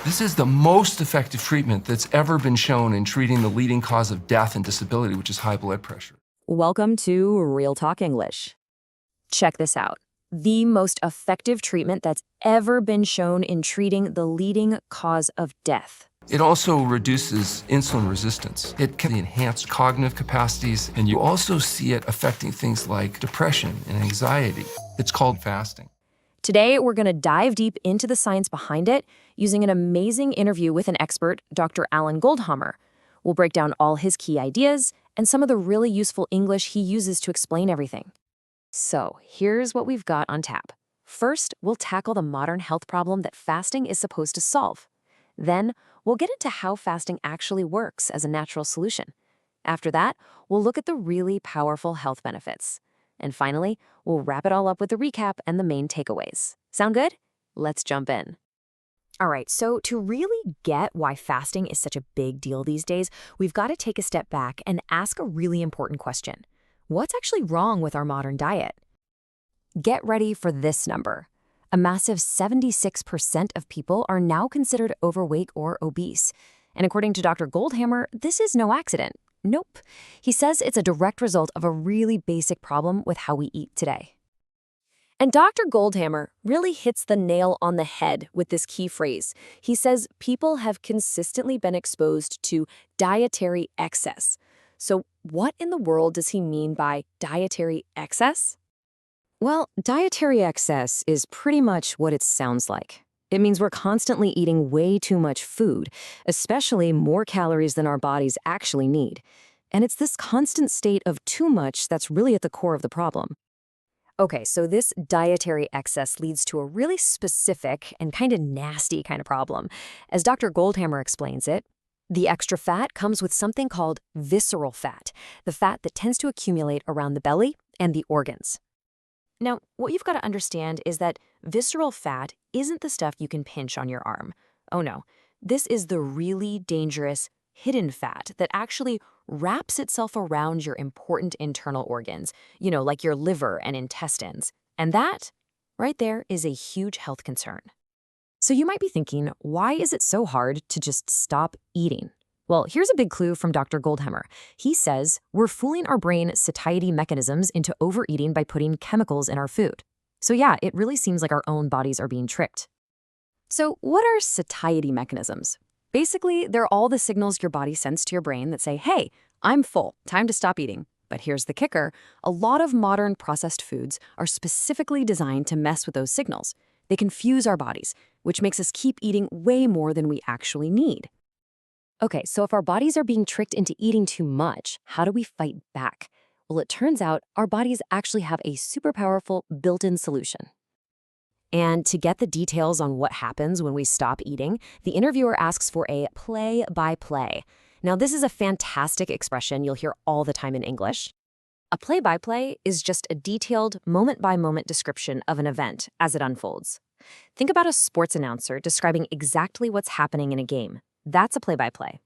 This is the most effective treatment that's ever been shown in treating the leading cause of death and disability, which is high blood pressure. Welcome to Real Talk English. Check this out. The most effective treatment that's ever been shown in treating the leading cause of death. It also reduces insulin resistance. It can enhance cognitive capacities, and you also see it affecting things like depression and anxiety. It's called fasting. Today, we're going to dive deep into the science behind it using an amazing interview with an expert, Dr. Alan Goldhammer. We'll break down all his key ideas and some of the really useful English he uses to explain everything. So, here's what we've got on tap. First, we'll tackle the modern health problem that fasting is supposed to solve. Then, we'll get into how fasting actually works as a natural solution. After that, we'll look at the really powerful health benefits. And finally, we'll wrap it all up with a recap and the main takeaways. Sound good? Let's jump in. All right, so to really get why fasting is such a big deal these days, we've got to take a step back and ask a really important question. What's actually wrong with our modern diet? Get ready for this number. A massive 76% of people are now considered overweight or obese. And according to Dr. Goldhammer, this is no accident. Nope. He says it's a direct result of a really basic problem with how we eat today. And Dr. Goldhammer really hits the nail on the head with this key phrase. He says people have consistently been exposed to dietary excess. So what in the world does he mean by dietary excess? Well, dietary excess is pretty much what it sounds like. It means we're constantly eating way too much food, especially more calories than our bodies actually need. And it's this constant state of too much that's really at the core of the problem. Okay, so this dietary excess leads to a really specific and kind of nasty kind of problem. As Dr. Goldhammer explains it, the extra fat comes with something called visceral fat, the fat that tends to accumulate around the belly and the organs. Now, what you've got to understand is that visceral fat isn't the stuff you can pinch on your arm. Oh no, this is the really dangerous hidden fat that actually wraps itself around your important internal organs, like your liver and intestines. And that, right there, is a huge health concern. So you might be thinking, why is it so hard to just stop eating? Well, here's a big clue from Dr. Goldhammer. He says we're fooling our brain satiety mechanisms into overeating by putting chemicals in our food. So yeah, it really seems like our own bodies are being tricked. So what are satiety mechanisms? Basically, they're all the signals your body sends to your brain that say, hey, I'm full, time to stop eating. But here's the kicker. A lot of modern processed foods are specifically designed to mess with those signals. They confuse our bodies, which makes us keep eating way more than we actually need. Okay, so if our bodies are being tricked into eating too much, how do we fight back? Well, it turns out our bodies actually have a super powerful built-in solution. And to get the details on what happens when we stop eating, the interviewer asks for a play-by-play. Now, this is a fantastic expression you'll hear all the time in English. A play-by-play is just a detailed, moment-by-moment description of an event as it unfolds. Think about a sports announcer describing exactly what's happening in a game. That's a play-by-play.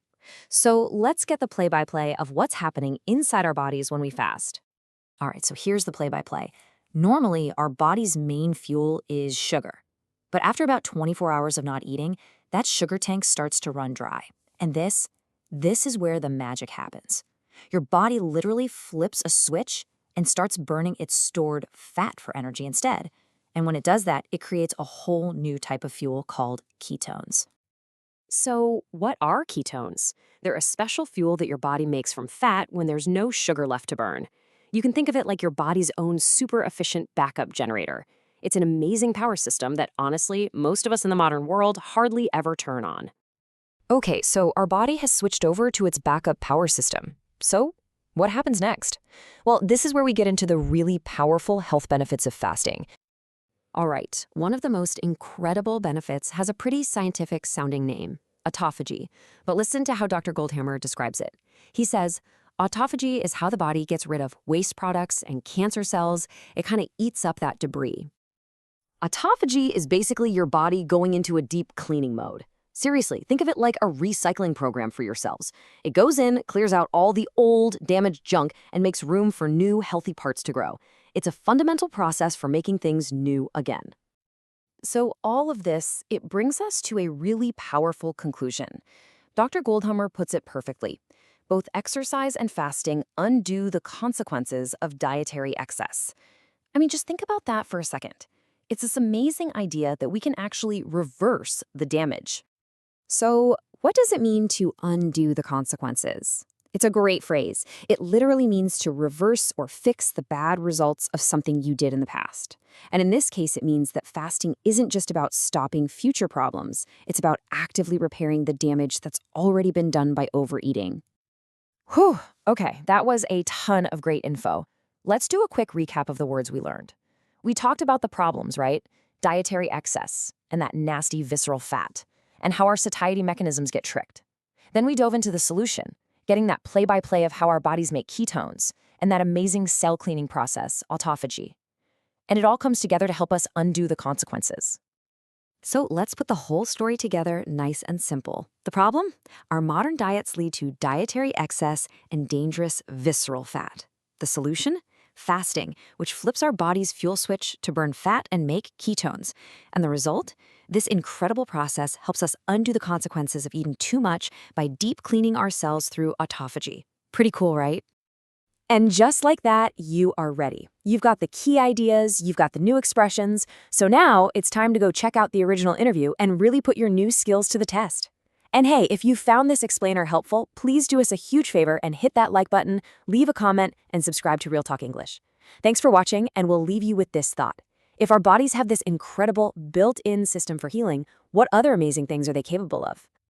So let's get the play-by-play of what's happening inside our bodies when we fast. All right, so here's the play-by-play. Normally, our body's main fuel is sugar. But after about 24 hours of not eating, that sugar tank starts to run dry. And this is where the magic happens. Your body literally flips a switch and starts burning its stored fat for energy instead. And when it does that, it creates a whole new type of fuel called ketones. So what are ketones? They're a special fuel that your body makes from fat when there's no sugar left to burn. You can think of it like your body's own super efficient backup generator. It's an amazing power system that, honestly, most of us in the modern world hardly ever turn on. Okay, so our body has switched over to its backup power system. So what happens next? Well, this is where we get into the really powerful health benefits of fasting. All right, one of the most incredible benefits has a pretty scientific-sounding name, autophagy. But listen to how Dr. Goldhammer describes it. He says, autophagy is how the body gets rid of waste products and cancer cells. It kind of eats up that debris. Autophagy is basically your body going into a deep cleaning mode. Seriously, think of it like a recycling program for your cells. It goes in, clears out all the old, damaged junk, and makes room for new, healthy parts to grow. It's a fundamental process for making things new again. So all of this, it brings us to a really powerful conclusion. Dr. Goldhammer puts it perfectly. Both exercise and fasting undo the consequences of dietary excess. I mean, just think about that for a second. It's this amazing idea that we can actually reverse the damage. So, what does it mean to undo the consequences? It's a great phrase. It literally means to reverse or fix the bad results of something you did in the past. And in this case, it means that fasting isn't just about stopping future problems, it's about actively repairing the damage that's already been done by overeating. Whew, okay, that was a ton of great info. Let's do a quick recap of the words we learned. We talked about the problems, right? Dietary excess and that nasty visceral fat, and how our satiety mechanisms get tricked. Then we dove into the solution, getting that play-by-play of how our bodies make ketones and that amazing cell cleaning process, autophagy. And it all comes together to help us undo the consequences. So let's put the whole story together nice and simple. The problem? Our modern diets lead to dietary excess and dangerous visceral fat. The solution? Fasting, which flips our body's fuel switch to burn fat and make ketones. And the result? This incredible process helps us undo the consequences of eating too much by deep cleaning our cells through autophagy. Pretty cool, right? And just like that, you are ready. You've got the key ideas, you've got the new expressions, so now it's time to go check out the original interview and really put your new skills to the test. And hey, if you found this explainer helpful, please do us a huge favor and hit that like button, leave a comment, and subscribe to Real Talk English. Thanks for watching, and we'll leave you with this thought. If our bodies have this incredible built-in system for healing, what other amazing things are they capable of?